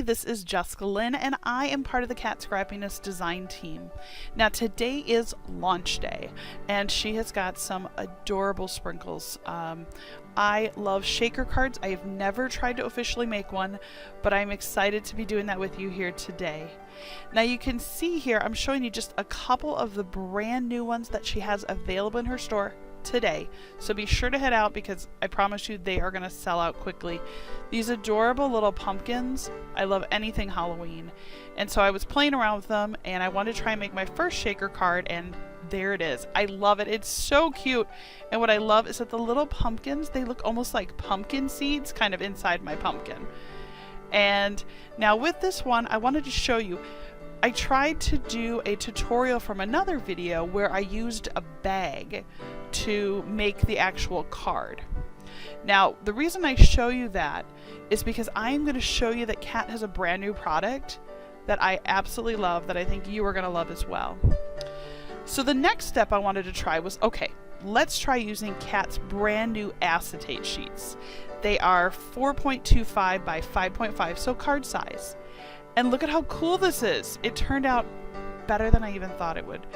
This is Jessica Lynn, and I am part of the KatScrappiness design team. Now today is launch day, and she has got some adorable sprinkles. I love shaker cards. I have never tried to officially make one, but I'm excited to be doing that with you here today. Now you can see here, I'm showing you just a couple of the brand new ones that she has available in her store today, so be sure to head out because I promise you they are going to sell out quickly. These adorable little pumpkins, I love anything Halloween, and so I was playing around with them and I wanted to try and make my first shaker card, and there it is. I love it. It's so cute, and what I love is that the little pumpkins, they look almost like pumpkin seeds kind of inside my pumpkin. And now with this one, I wanted to show you, I tried to do a tutorial from another video where I used a bag to make the actual card. Now, the reason I show you that is because I am going to show you that Kat has a brand new product that I absolutely love, that I think you are going to love as well. So the next step I wanted to try was, okay, let's try using Kat's brand new acetate sheets. They are 4.25 by 5.5, so card size. And look at how cool this is. It turned out better than I even thought it would.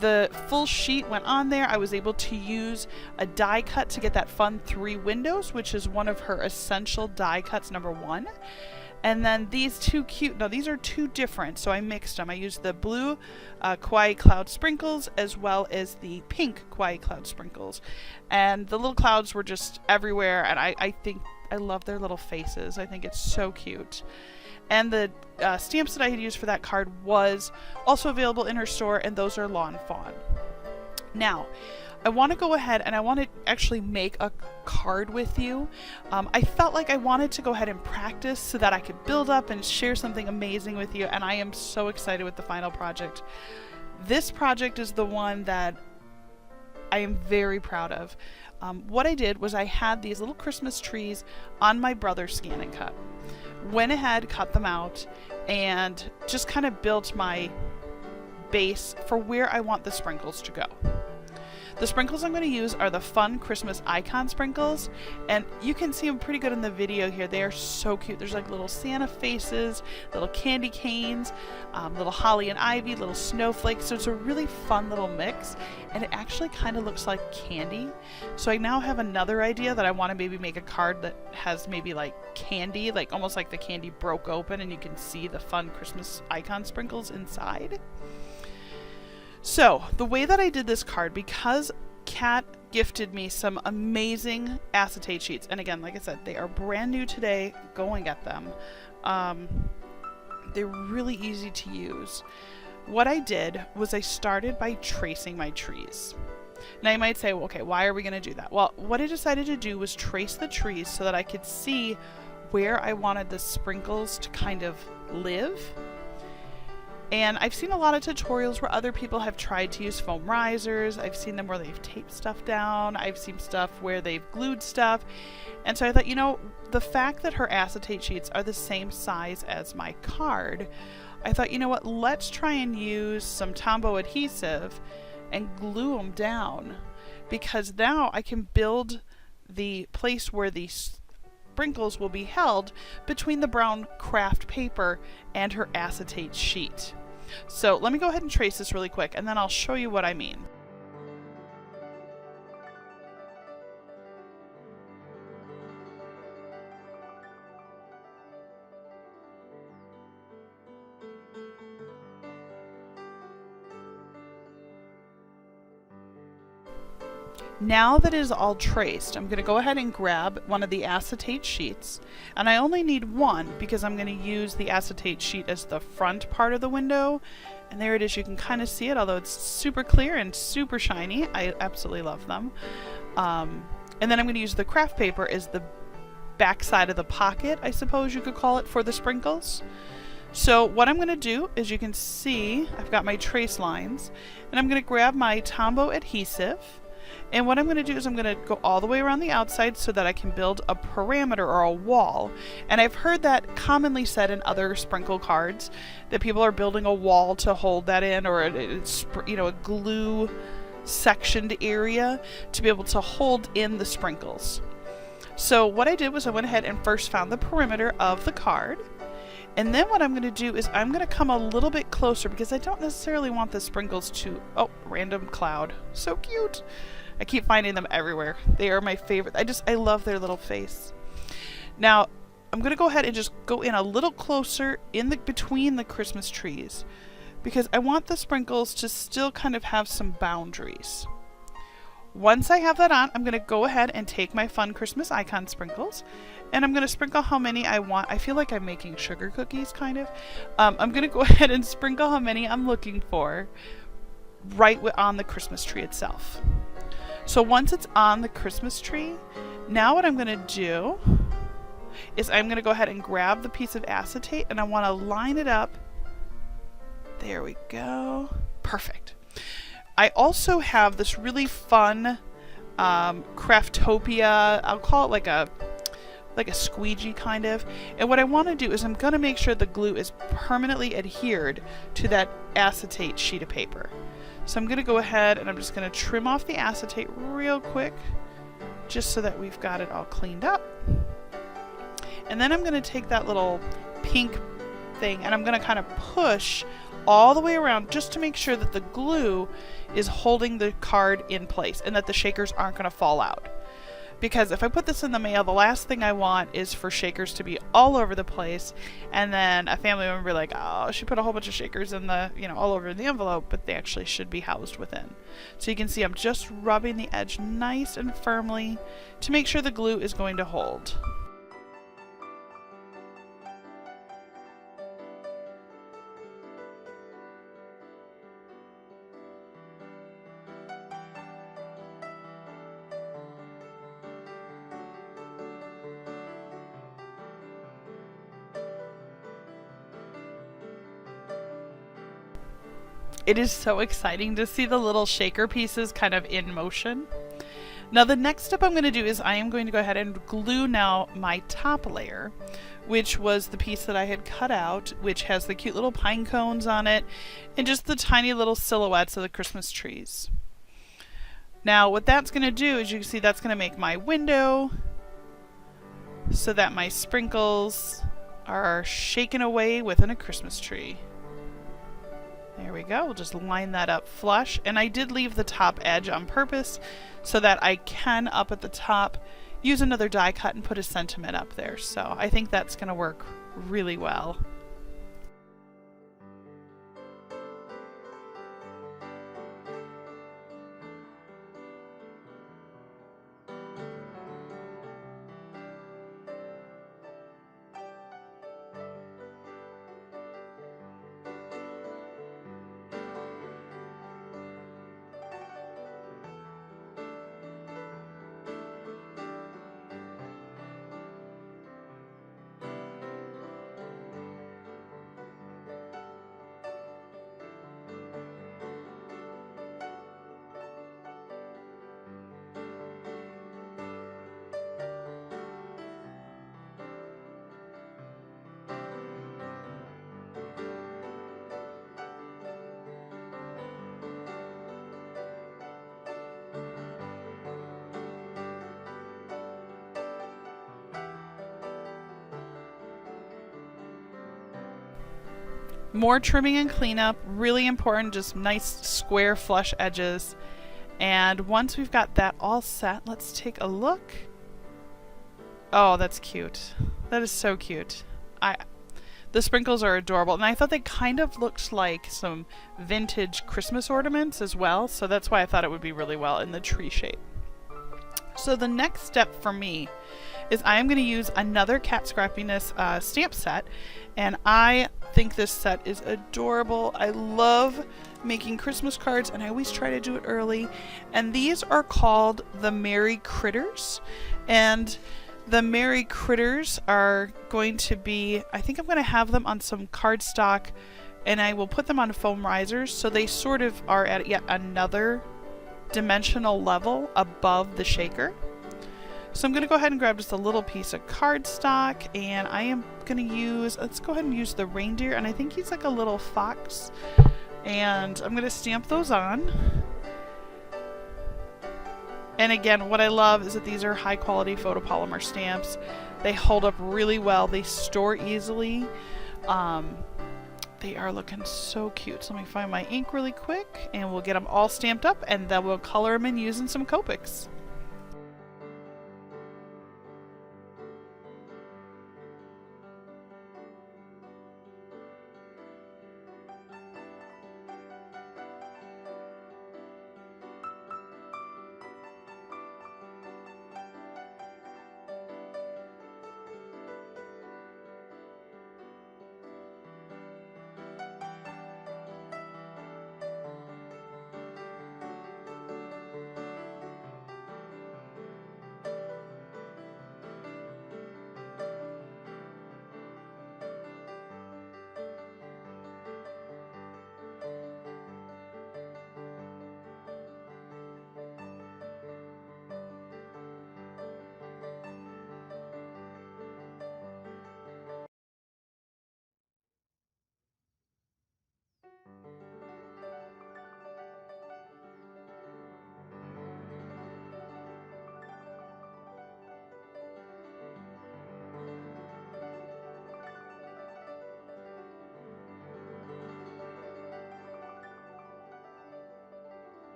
The full sheet went on there. I was able to use a die cut to get that fun 3 windows, which is one of her essential die cuts, #1. And then these two cute, no, these are two different, so I mixed them. I used the blue kawaii cloud sprinkles as well as the pink kawaii cloud sprinkles. And the little clouds were just everywhere, and I think I love their little faces. I think it's so cute. And the stamps that I had used for that card was also available in her store, and those are Lawn Fawn. Now, I want to go ahead and I want to actually make a card with you. I felt like I wanted to go ahead and practice so that I could build up and share something amazing with you, and I am so excited with the final project. This project is the one that I am very proud of. What I did was I had these little Christmas trees on my brother's Scan and Cut. Went ahead, cut them out, and just kind of built my base for where I want the sprinkles to go. The sprinkles I'm going to use are the fun Christmas icon sprinkles, and you can see them pretty good in the video here. They are so cute. There's like little Santa faces, little candy canes, little holly and ivy, little snowflakes. So it's a really fun little mix, and it actually kind of looks like candy. So I now have another idea that I want to maybe make a card that has maybe like candy, like almost like the candy broke open and you can see the fun Christmas icon sprinkles inside. So the way that I did this card, because Kat gifted me some amazing acetate sheets, and again, like I said, they are brand new today. Go and get them. They're really easy to use. What I did was I started by tracing my trees. Now you might say, well, okay, why are we going to do that? Well, what I decided to do was trace the trees so that I could see where I wanted the sprinkles to kind of live. And I've seen a lot of tutorials where other people have tried to use foam risers. I've seen them where they've taped stuff down. I've seen stuff where they've glued stuff. And so I thought, you know, the fact that her acetate sheets are the same size as my card, I thought, you know what, let's try and use some Tombow adhesive and glue them down, because now I can build the place where the sprinkles will be held between the brown craft paper and her acetate sheet. So let me go ahead and trace this really quick, and then I'll show you what I mean. Now that it is all traced, I'm going to go ahead and grab one of the acetate sheets, and I only need one because I'm going to use the acetate sheet as the front part of the window, and there it is. You can kind of see it, although it's super clear and super shiny. I absolutely love them. And then I'm going to use the craft paper as the back side of the pocket, I suppose you could call it, for the sprinkles. So what I'm going to do is, you can see I've got my trace lines, and I'm going to grab my Tombow adhesive. And what I'm going to do is I'm going to go all the way around the outside so that I can build a parameter or a wall. And I've heard that commonly said in other sprinkle cards, that people are building a wall to hold that in, or a glue sectioned area to be able to hold in the sprinkles. So what I did was I went ahead and first found the perimeter of the card, And then what I'm going to do is I'm going to come a little bit closer because I don't necessarily want the sprinkles to... Oh, random cloud. So cute. I keep finding them everywhere. They are my favorite. I love their little face. Now, I'm going to go ahead and just go in a little closer in between the Christmas trees because I want the sprinkles to still kind of have some boundaries. Once I have that on, I'm going to go ahead and take my fun Christmas icon sprinkles, and I'm going to sprinkle how many I want. I feel like I'm making sugar cookies, kind of. I'm going to go ahead and sprinkle how many I'm looking for right on the Christmas tree itself. So once it's on the Christmas tree, now what I'm going to do is I'm going to go ahead and grab the piece of acetate, and I want to line it up. There we go. Perfect. I also have this really fun Craftopia, I'll call it like a squeegee kind of. And what I want to do is I'm going to make sure the glue is permanently adhered to that acetate sheet of paper. So I'm going to go ahead and I'm just going to trim off the acetate real quick, just so that we've got it all cleaned up. And then I'm going to take that little pink thing and I'm going to kind of push all the way around just to make sure that the glue is holding the card in place and that the shakers aren't going to fall out. Because if I put this in the mail, the last thing I want is for shakers to be all over the place and then a family member be like, oh, she put a whole bunch of shakers in the, all over the envelope, but they actually should be housed within. So you can see I'm just rubbing the edge nice and firmly to make sure the glue is going to hold. It is so exciting to see the little shaker pieces kind of in motion. Now the next step I'm going to do is I am going to go ahead and glue now my top layer, which was the piece that I had cut out, which has the cute little pine cones on it and just the tiny little silhouettes of the Christmas trees. Now what that's going to do is you can see that's going to make my window so that my sprinkles are shaken away within a Christmas tree. There we go. We'll just line that up flush. And I did leave the top edge on purpose so that I can, up at the top, use another die cut and put a sentiment up there. So I think that's going to work really well. More trimming and cleanup, really important, just nice square flush edges. And once we've got that all set, let's take a look. Oh, that's cute. That is so cute. The sprinkles are adorable, and I thought they kind of looked like some vintage Christmas ornaments as well, so that's why I thought it would be really well in the tree shape. So the next step for me is I am going to use another KatScrappiness stamp set, and I think this set is adorable. I love making Christmas cards, and I always try to do it early. And these are called the Merry Critters, and the Merry Critters are going to be, I think I'm going to have them on some cardstock, and I will put them on foam risers, so they sort of are at yet another dimensional level above the shaker. So I'm going to go ahead and grab just a little piece of cardstock, and I am going to use, let's go ahead and use the reindeer, and I think he's like a little fox, and I'm going to stamp those on. And again, what I love is that these are high quality photopolymer stamps. They hold up really well, they store easily. They are looking so cute. So let me find my ink really quick and we'll get them all stamped up and then we'll color them in using some Copics.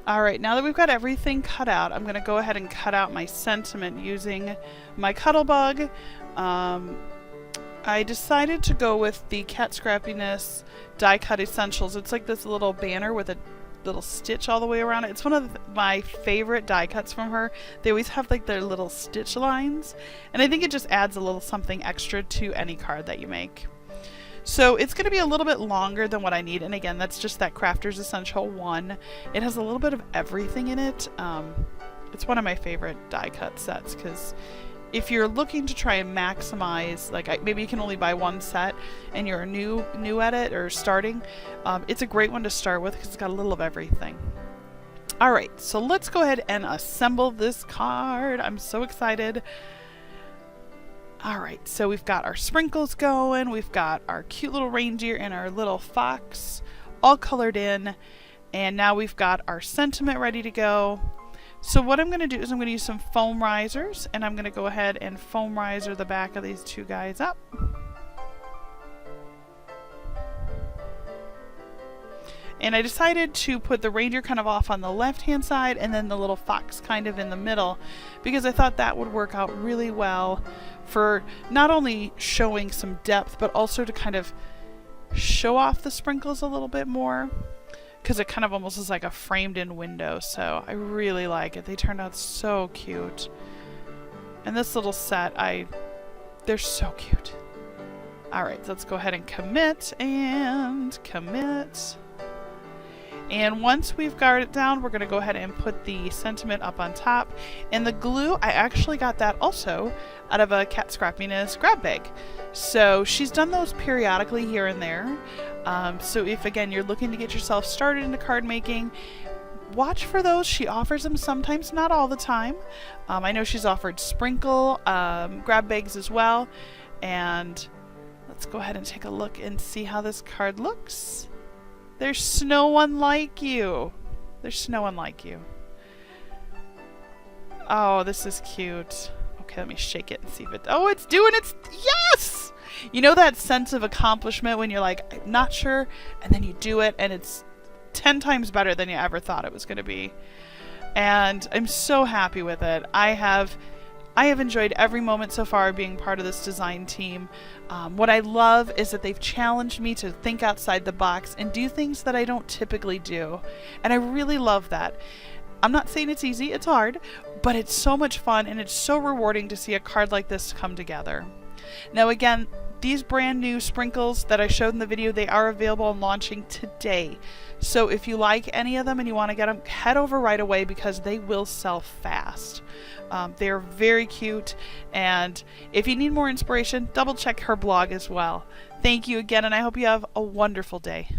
All right, now that we've got everything cut out, I'm going to go ahead and cut out my sentiment using my Cuttlebug. I decided to go with the KatScrappiness Die Cut Essentials. It's like this little banner with a little stitch all the way around it. It's one of my favorite die cuts from her. They always have like their little stitch lines, and I think it just adds a little something extra to any card that you make. So it's going to be a little bit longer than what I need, and again, that's just that Crafter's Essential 1. It has a little bit of everything in it. It's one of my favorite die cut sets, because if you're looking to try and maximize, like maybe you can only buy one set and you're new at it or starting, it's a great one to start with because it's got a little of everything. Alright, so let's go ahead and assemble this card. I'm so excited. All right, so we've got our sprinkles going, we've got our cute little reindeer and our little fox all colored in, and now we've got our sentiment ready to go. So what I'm going to do is I'm going to use some foam risers, and I'm going to go ahead and foam riser the back of these two guys up. And I decided to put the reindeer kind of off on the left-hand side and then the little fox kind of in the middle, because I thought that would work out really well for not only showing some depth, but also to kind of show off the sprinkles a little bit more, because it kind of almost is like a framed-in window. So I really like it. They turned out so cute. And this little set, they're so cute. All right, so let's go ahead and commit and commit. And once we've got it down, we're going to go ahead and put the sentiment up on top. And the glue, I actually got that also out of a KatScrappiness grab bag. So she's done those periodically here and there. So if, again, you're looking to get yourself started into card making, watch for those. She offers them sometimes, not all the time. I know she's offered sprinkle grab bags as well. And let's go ahead and take a look and see how this card looks. There's no one like you. There's no one like you. Oh, this is cute. Okay, let me shake it and see if it... Oh, it's doing its... Yes! You know that sense of accomplishment when you're like, I'm not sure, and then you do it, and it's 10 times better than you ever thought it was going to be. And I'm so happy with it. I have enjoyed every moment so far being part of this design team. What I love is that they've challenged me to think outside the box and do things that I don't typically do. And I really love that. I'm not saying it's easy, it's hard, but it's so much fun and it's so rewarding to see a card like this come together. Now again, these brand new sprinkles that I showed in the video, they are available and launching today. So if you like any of them and you want to get them, head over right away because they will sell fast. They're very cute, and if you need more inspiration, double check her blog as well. Thank you again, and I hope you have a wonderful day.